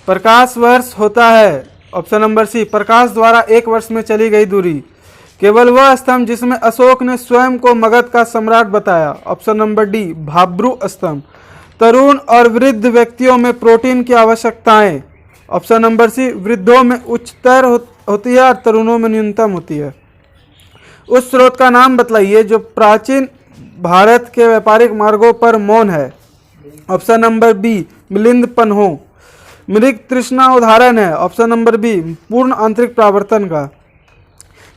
प्रकाश वर्ष होता है? ऑप्शन नंबर सी, प्रकाश द्वारा एक वर्ष में चली गई दूरी। केवल वह स्तंभ जिसमें अशोक ने स्वयं को मगध का सम्राट बताया। ऑप्शन नंबर डी, भाब्रू स्तंभ। तरुण और वृद्ध व्यक्तियों में प्रोटीन की आवश्यकताएं। ऑप्शन नंबर सी, वृद्धों में उच्चतर होती है और तरुणों में न्यूनतम होती है। उस स्रोत का नाम बतलाइए जो प्राचीन भारत के व्यापारिक मार्गों पर मौन है। Option number B, Milinda Panho. मृग तृष्णा उदाहरण है। ऑप्शन नंबर बी, पूर्ण आंतरिक प्रावर्तन का।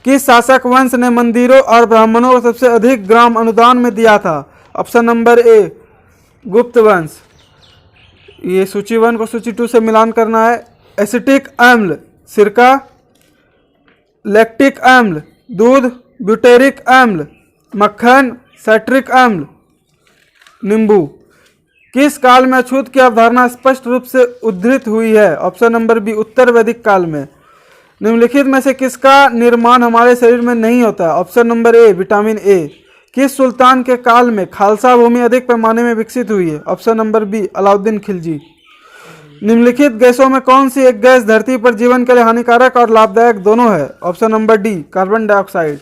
किस शासक वंश ने मंदिरों और ब्राह्मणों को सबसे अधिक ग्राम अनुदान में दिया था? ऑप्शन नंबर ए, गुप्त वंश। ये सूची 1 को सूची 2 से मिलान करना है। एसिटिक अम्ल सिरका, लैक्टिक अम्ल दूध, ब्यूटेरिक अम्ल मक्खन, सैट्रिक अम्ल नींबू। किस काल में अछूत की अवधारणा स्पष्ट रूप से उद्धृत हुई है? ऑप्शन नंबर बी, उत्तर वैदिक काल में। निम्नलिखित में से किसका निर्माण हमारे शरीर में नहीं होता? Option number A, vitamin A. किस सुल्तान के काल में खालसा भूमि अधिक पैमाने में विकसित हुई है? Option number B, Alauddin Khilji. निम्नलिखित गैसों में कौन सी एक गैस धरती पर जीवन के लिए हानिकारक और लाभदायक दोनों है? Option number D, carbon dioxide.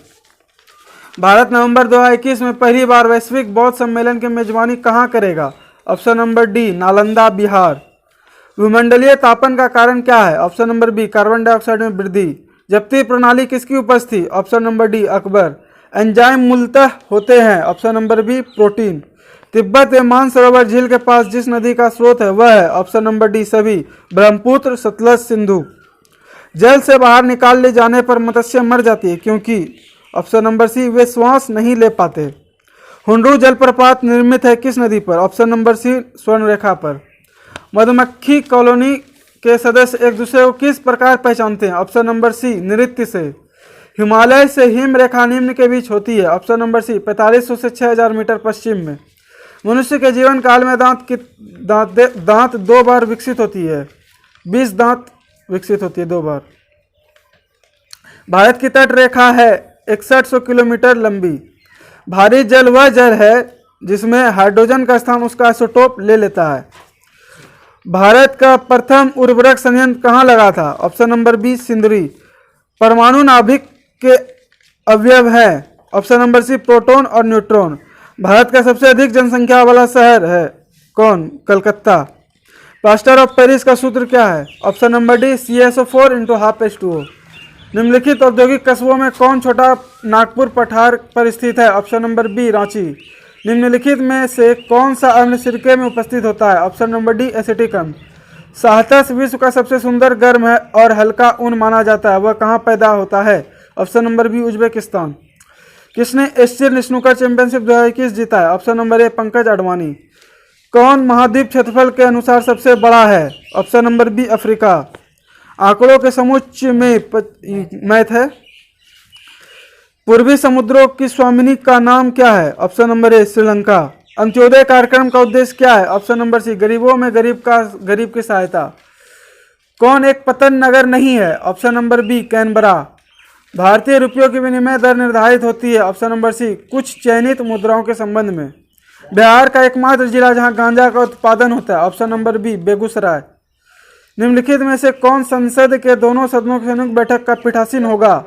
Bharat नवंबर 2021 में पहली बार वैश्विक बौद्ध सम्मेलन की मेजबानी कहाँ करेगा? Option number D, Nalanda, Bihar. भूमंडलीय तापन का कारण क्या है? Option number B, carbon dioxide में वृद्धि। जब्ती प्रणाली किसकी उपज थी? Option number D, Akbar. Enzyme मूलतः होते हैं? Option number B, protein. Tibet में मानसरोवर झील के पास जिस नदी का स्रोत है वह है? ऑप्शन नंबर डी, सभी। ब्रह्मपुत्र, सतलज, सिंधु। जल से बाहर निकाल ले जाने पर मत्स्य मर जाती है क्योंकि? ऑप्शन नंबर सी, वे श्वास नहीं ले पाते। हुंड्रू जलप्रपात निर्मित है किस नदी पर? ऑप्शन नंबर सी, स्वर्णरेखा पर। मधुमक्खी कॉलोनी के सदस्य एक दूसरे को किस प्रकार पहचानते हैं? ऑप्शन नंबर सी, नृत्य से। हिमालय से हिम रेखा निम्न के बीच होती है? ऑप्शन नंबर सी, 4500 से 6000 मीटर पश्चिम में। मनुष्य के जीवन काल में दांत 2 बार विकसित होती है। 20 दांत विकसित होती है 2 बार। भारत की तट रेखा है 6100 किलोमीटर लंबी। भारी जल वह जल है जिसमें हाइड्रोजन का स्थान उसका आइसोटोप ले लेता है। भारत का प्रथम उर्वरक संयंत्र कहाँ लगा था? Option number B, Sindri. परमाणु नाभिक के अवयव है? ऑप्शन नंबर सी, प्रोटॉन और न्यूट्रॉन। भारत का सबसे अधिक जनसंख्या वाला शहर है कौन? कलकत्ता। प्लास्टर ऑफ पेरिस का सूत्र क्या है? Option number D, CaSO4 × 12H2O। निम्नलिखित औद्योगिक कस्बों में कौन छोटा नागपुर पठार पर स्थित है? Option number B, Ranchi. निम्नलिखित में से कौन सा अम्ल सिरके में उपस्थित होता है? ऑप्शन नंबर डी, एसिटिक अम्ल। साहतस विश्व का सबसे सुंदर, गर्म है और हल्का ऊन माना जाता है, वह कहाँ पैदा होता है? Option number B, Uzbekistan. किसने एशियन स्नूकर चैंपियनशिप 2021 जीता है? Option number A, Pankaj Advani. कौन महाद्वीप क्षेत्रफल के अनुसार सबसे बड़ा है? Option number B, Africa. आंकड़ों के समुच्चय में मैथ है। पूर्वी समुद्रों की स्वामिनी का नाम क्या है? ऑप्शन नंबर ए, श्रीलंका। अंत्योदय कार्यक्रम का उद्देश्य क्या है? ऑप्शन नंबर सी, गरीबों में गरीब की सहायता। कौन एक पतन नगर नहीं है? Option number B, Canberra. भारतीय रुपयों की विनिमय दर निर्धारित होती है? ऑप्शन नंबर सी, कुछ चयनित मुद्राओं के संबंध में। बिहार का एकमात्र जिला जहां गांजा का उत्पादन होता है? Option number B, Begusarai. निम्नलिखित में से कौन संसद के दोनों सदनों की संयुक्त बैठक का पीठासीन होगा?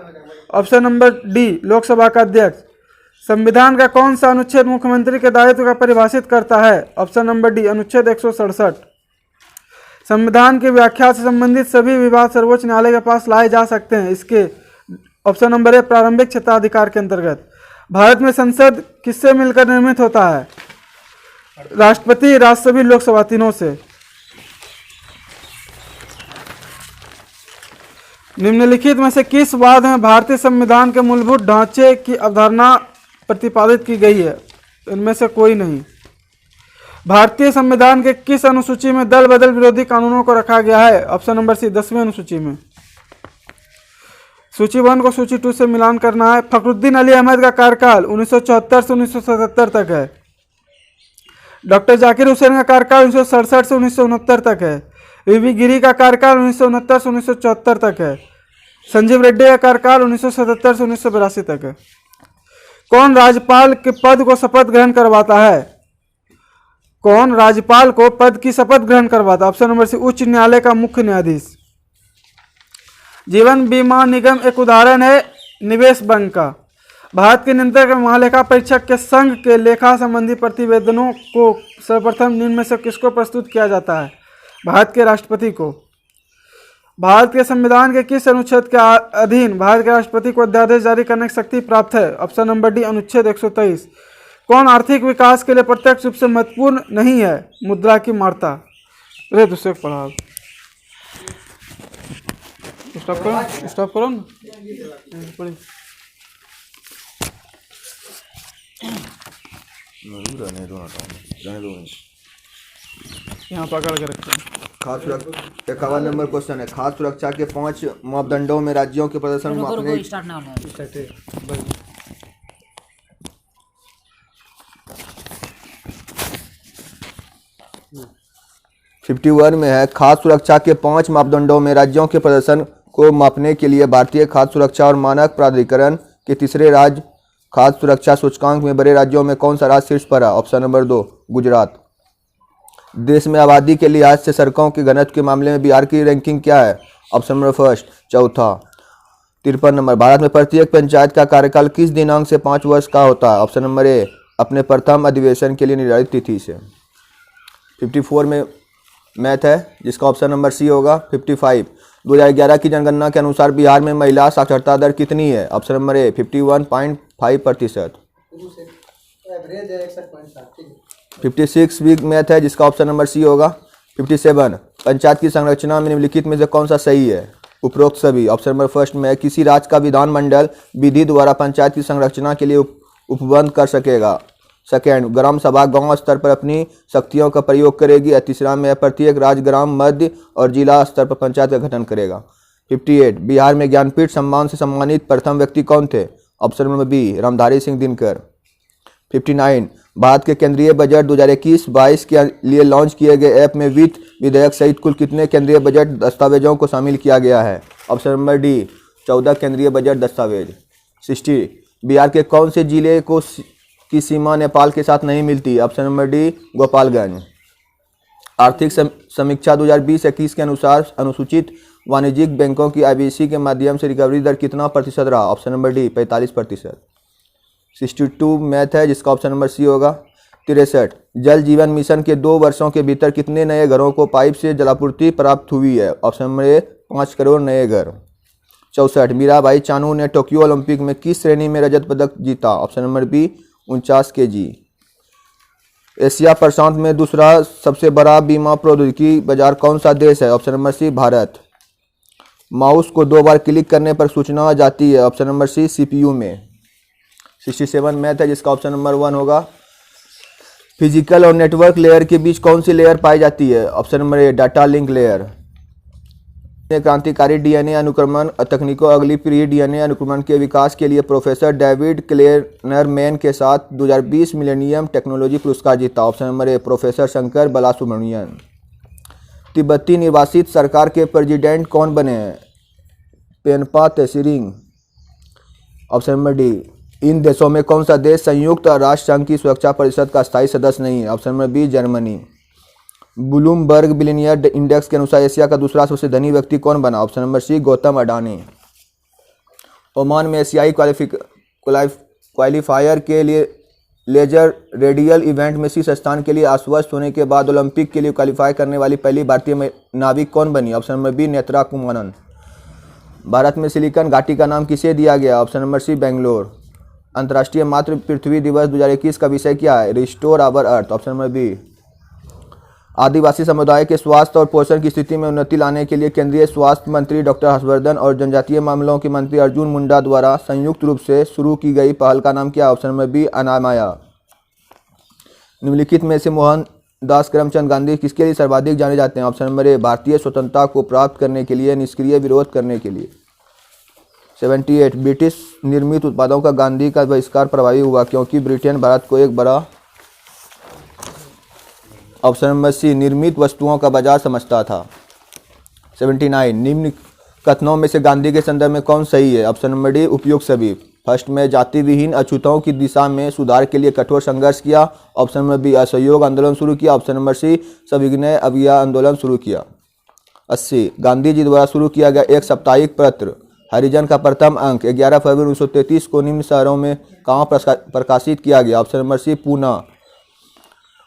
ऑप्शन नंबर डी, लोकसभा का अध्यक्ष। संविधान का कौन सा अनुच्छेद मुख्यमंत्री के दायित्व का परिभाषित करता है? ऑप्शन नंबर डी, अनुच्छेद 167। संविधान की व्याख्या से संबंधित सभी विवाद सर्वोच्च न्यायालय के पास लाए जा सकते हैं इसके? ऑप्शन नंबर ए, प्रारंभिक क्षेत्राधिकार के अंतर्गत। भारत में संसद किससे मिलकर निर्मित होता है? राष्ट्रपति, राज्यसभा, लोकसभा, तीनों से। निम्नलिखित में से किस वाद में भारतीय संविधान के मूलभूत ढांचे की अवधारणा प्रतिपादित की गई है? इनमें से कोई नहीं। भारतीय संविधान के किस अनुसूची में दल बदल विरोधी कानूनों को रखा गया है? ऑप्शन नंबर सी, 10वीं अनुसूची में। सूची 1 को सूची 2 से मिलान करना है। फखरुद्दीन अली अहमद का कार्यकाल 1974 से 1977 तक है। डॉक्टर जाकिर हुसैन का कार्यकाल 1967 से 1969 तक है। वीवी गिरी का कार्यकाल 1969 से 1974 तक है। संजीव रेड्डी का कार्यकाल 1977 से 1982 तक है। कौन राज्यपाल के पद को शपथ ग्रहण करवाता है? कौन राज्यपाल को पद की शपथ ग्रहण करवाता? ऑप्शन नंबर सी उच्च न्यायालय का मुख्य न्यायाधीश। जीवन बीमा निगम एक उदाहरण है निवेश बैंक का। भारत के न्यूनतम महालेखा परीक्षक के संघ के लेखा संबंधी प्रतिवेदनों को सर्वप्रथम निम्न में से किसको प्रस्तुत किया जाता है? भारत के राष्ट्रपति को। भारत के संविधान के किस अनुच्छेद के अधीन भारत के राष्ट्रपति को अध्यादेश जारी करने की शक्ति प्राप्त है? ऑप्शन नंबर डी अनुच्छेद 123। कौन आर्थिक विकास के लिए प्रत्यक्ष रूप से महत्वपूर्ण नहीं है? मुद्रा की मारता। अरे दूसरे को पढ़ा, स्टॉप करो ना। यहाँ पकड़ के रखते हैं। खाद्य सुरक्षा 51 नंबर क्वेश्चन है। खाद्य सुरक्षा के 5 मापदंडों में राज्यों के प्रदर्शन को मापने 51 में है। खाद्य सुरक्षा के 5 मापदंडों में राज्यों के प्रदर्शन को मापने के लिए भारतीय खाद्य सुरक्षा और मानक प्राधिकरण के तीसरे राज्य खाद्य सुरक्षा सूचकांक में बड़े राज्यों में कौन सा राज्य शीर्ष पर है? Option number 2 Gujarat. देश में आबादी के लिहाज से सड़कों के घनत्व के मामले में बिहार की रैंकिंग क्या है? ऑप्शन नंबर फर्स्ट चौथा। 53 नंबर भारत में प्रत्येक पंचायत का कार्यकाल किस दिनांक से 5 वर्ष का होता है? ऑप्शन नंबर ए अपने प्रथम अधिवेशन के लिए निर्धारित तिथि से। 54 में मैथ है जिसका ऑप्शन नंबर सी होगा। 55 2011 की जनगणना के अनुसार बिहार में महिला साक्षरता दर कितनी है? ऑप्शन नंबर ए 51.5%। 56 भी मैथ है जिसका ऑप्शन नंबर सी होगा। 57 पंचायत की संरचना में निम्नलिखित में से कौन सा सही है? उपरोक्त सभी। ऑप्शन नंबर फर्स्ट में किसी राज्य का विधानमंडल विधि द्वारा पंचायत की संरचना के लिए उपबंध कर सकेगा। सेकेंड ग्राम सभा गांव स्तर पर अपनी शक्तियों का प्रयोग करेगी। और तीसरा में प्रत्येक राज्य ग्राम मध्य और जिला स्तर पर पंचायत का गठन करेगा। 58 बिहार में ज्ञानपीठ सम्मान से सम्मानित प्रथम व्यक्ति कौन थे? Option number B Ramdhari Singh Dinkar. 59 भारत के केंद्रीय बजट 2021-22 के लिए लॉन्च किए गए ऐप में वित्त विधेयक सहित कुल कितने केंद्रीय बजट दस्तावेजों को शामिल किया गया है? ऑप्शन नंबर डी 14 केंद्रीय बजट दस्तावेज। 60 बिहार के कौन से जिले को की सीमा नेपाल के साथ नहीं मिलती? Option number D Gopalganj. आर्थिक समीक्षा 2020-21 के अनुसार अनुसूचित वाणिज्यिक बैंकों की IBC के माध्यम से रिकवरी दर कितना प्रतिशत रहा? Option number D 45%। 62 मैथ है जिसका ऑप्शन नंबर सी होगा। 63 जल जीवन मिशन के 2 वर्षों के भीतर कितने नए घरों को पाइप से जलापूर्ति प्राप्त हुई है? ऑप्शन नंबर ए 5 करोड़ नए घर। 64 मीराबाई चानू ने टोक्यो ओलंपिक में किस श्रेणी में रजत पदक जीता? Option number B 49 kg। Asia प्रशांत में दूसरा सबसे बड़ा बीमा प्रौद्योगिकी बाजार कौन सा देश है? Option number C Bharat. Mouse को 2 बार क्लिक करने पर सूचना जाती है? ऑप्शन नंबर सी CPU में। 67 मैथ है जिसका ऑप्शन नंबर 1 होगा। फिजिकल और नेटवर्क लेयर के बीच कौन सी लेयर पाई जाती है? ऑप्शन नंबर ए डाटा लिंक लेयर। क्रांतिकारी DNA अनुक्रमण तकनीकों अगली पीढ़ी DNA अनुक्रमण के विकास के लिए प्रोफेसर डेविड क्लेरनरमैन के साथ 2020 मिलेनियम टेक्नोलॉजी पुरस्कार जीता? Option number A professor Shankar Balasubramanian. तिब्बती निर्वासित सरकार के प्रेसिडेंट कौन बने हैं? Penpa Tsering. Option number D इन देशों में कौन सा देश संयुक्त राष्ट्र संघ की सुरक्षा परिषद का स्थायी सदस्य नहीं है? Option number B Germany. Bloomberg billionaire index के अनुसार एशिया का दूसरा सबसे धनी व्यक्ति कौन बना? Option number C Gautam Adani. Oman में एशियाई क्वालिफायर के लिए लेजर रेडियल इवेंट में शीर्ष स्थान के लिए आश्वस्त होने के बाद ओलंपिक के लिए क्वालिफाई करने वाली पहली भारतीय नाविक कौन बनी? Option number B Netra Kumaran. Bharat में सिलिकॉन घाटी का नाम किसे दिया गया? Option number C Bangalore. अंतर्राष्ट्रीय मातृ पृथ्वी दिवस 2021 का विषय क्या है? Restore our earth. Option number B. आदिवासी समुदाय के स्वास्थ्य और पोषण की स्थिति में उन्नति लाने के लिए केंद्रीय स्वास्थ्य मंत्री डॉक्टर हर्षवर्धन और जनजातीय मामलों के मंत्री अर्जुन मुंडा द्वारा संयुक्त रूप से शुरू की गई पहल का नाम क्या? Option number B Anamaya. निम्नलिखित में से मोहनदास करमचंद गांधी किसके लिए सर्वाधिक जाने जाते हैं? ऑप्शन नंबर ए भारतीय स्वतंत्रता को प्राप्त करने के लिए निष्क्रिय विरोध करने के लिए। 78 ब्रिटिश निर्मित उत्पादों का गांधी का बहिष्कार प्रभावी हुआ क्योंकि ब्रिटेन भारत को एक बड़ा ऑप्शन नंबर सी निर्मित वस्तुओं का बाजार समझता था। 79 निम्न कथनों में से गांधी के संदर्भ में कौन सही है? ऑप्शन नंबर डी उपयुक्त सभी। फर्स्ट में जाति विहीन अछूतों की दिशा में सुधार के लिए कठोर संघर्ष किया। ऑप्शन नंबर बी असहयोग आंदोलन शुरू किया। ऑप्शन नंबर सी सविनय अवज्ञा आंदोलन शुरू किया। 80 गांधी जी द्वारा शुरू किया गया एक साप्ताहिक पत्र हरिजन का प्रथम अंक 11 फरवरी 1933 को निम्न शहरों में कहाँ प्रकाशित किया गया। ऑप्शन नंबर सी पूना।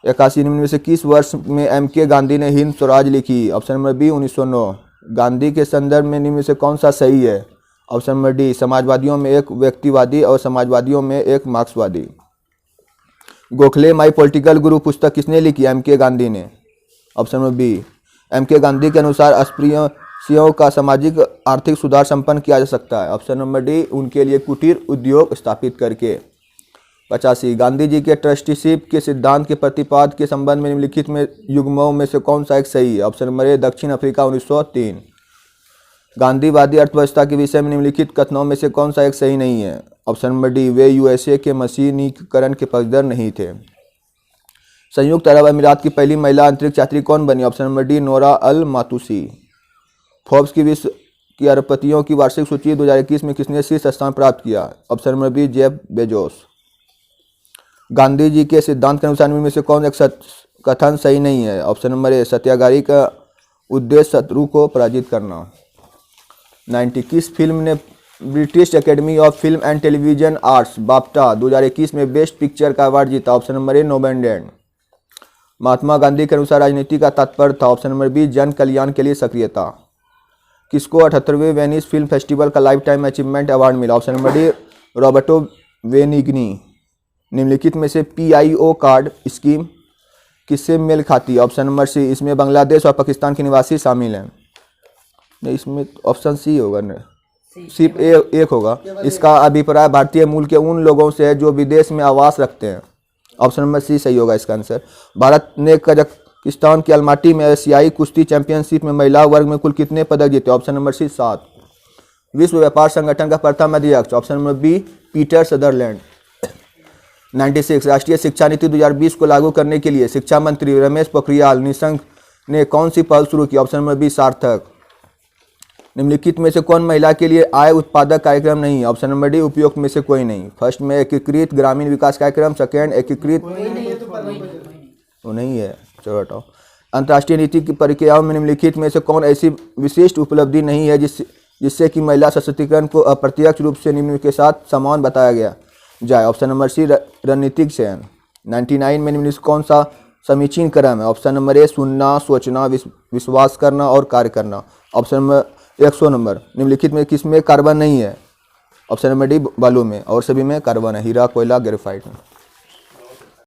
81 निम्न में से किस वर्ष में M.K. गांधी ने हिंद स्वराज लिखी। Option number B 1909। गांधी के संदर्भ में निम्न में से कौन सा सही है। ऑप्शन नंबर डी समाजवादियों में एक व्यक्तिवादी और समाजवादियों में एक मार्क्सवादी। गोखले माई पॉलिटिकल गुरु पुस्तक किसने लिखी। M.K. गांधी ने। Option number B M.K. Gandhi के अनुसार अस्पृश्यों का सामाजिक आर्थिक सुधार संपन्न किया जा सकता है। ऑप्शन नंबर डी उनके लिए कुटीर उद्योग स्थापित करके। 85 गांधी जी के ट्रस्टीशिप के सिद्धांत के प्रतिपाद के संबंध में निम्नलिखित में युग्मों में से कौन सा एक सही है। ऑप्शन नंबर ए दक्षिण अफ्रीका 1903। गांधीवादी अर्थव्यवस्था के विषय में निम्नलिखित कथनों में से कौन सा एक सही नहीं है। Option number D way USA के मशीनीकरण के पक्षधर नहीं थे। संयुक्त अरब अमीरात की पहली महिला अंतरिक्ष यात्री कौन बनी। ऑप्शन नंबर डी नोरा अल मातूसी। फोर्ब्स की विश्व की अरबपतियों की वार्षिक सूची 2021 में किसने शीर्ष स्थान प्राप्त किया। Option number B Jeff Bezos. Gandhi ji के सिद्धांत के अनुसार में से कौन एक कथन सही नहीं है। ऑप्शन नंबर ए सत्याग्रही का उद्देश्य शत्रु को पराजित करना। 90 किस फिल्म ने British Academy of Film and Television Arts BAFTA 2021 में बेस्ट पिक्चर का अवार्ड जीता। Option number A Nomadland. Mahatma Gandhi के अनुसार राजनीति का तात्पर्य था। ऑप्शन नंबर बी जन कल्याण के लिए सक्रियता। किसको 78वें वेनिस फिल्म फेस्टिवल का लाइफ टाइम अचीवमेंट अवार्ड मिला। Option number D Roberto Benigni. निम्नलिखित में से PIO कार्ड स्कीम किससे मेल खाती है। ऑप्शन नंबर सी इसमें बांग्लादेश और पाकिस्तान के निवासी शामिल हैं। नहीं इसमें ऑप्शन सी होगा न सिर्फ एक होगा। इसका अभिप्राय भारतीय मूल के उन लोगों से है जो विदेश में आवास रखते हैं। ऑप्शन नंबर सी सही होगा इसका आंसर। भारत ने कजाकिस्तान की अलमाटी में एशियाई कुश्ती चैंपियनशिप में महिला वर्ग में कुल कितने पदक जीते। Option number C 7। विश्व व्यापार संगठन का प्रथम अध्यक्ष। Option number B Peter Sutherland. 96 राष्ट्रीय शिक्षा नीति 2020 को लागू करने के लिए शिक्षा मंत्री रमेश पोखरियाल निशंक ने कौन सी पहल शुरू की। ऑप्शन नंबर बी सार्थक। निम्नलिखित में से कौन महिला के लिए आय उत्पादक कार्यक्रम नहीं है। ऑप्शन नंबर डी उपयुक्त में से कोई नहीं। फर्स्ट में एकीकृत ग्रामीण विकास कार्यक्रम। सेकेंड एकीकृत वो नहीं है चलो हटाओ। अंतर्राष्ट्रीय नीति की प्रक्रियाओं में निम्नलिखित में से कौन ऐसी विशिष्ट उपलब्धि नहीं है जिससे कि महिला सशक्तिकरण को अप्रत्यक्ष रूप से निम्न के साथ समान बताया गया जाए। ऑप्शन नंबर सी रणनीतिक चयन। 99 में निम्न कौन सा समीचीन क्रम है। ऑप्शन नंबर ए सुनना, सोचना, विश्वास करना और कार्य करना। ऑप्शन नंबर 100 नंबर निम्नलिखित में किस में कार्बन नहीं है। ऑप्शन नंबर डी बालू में और सभी में कार्बन है हीरा कोयला ग्रेफाइट में।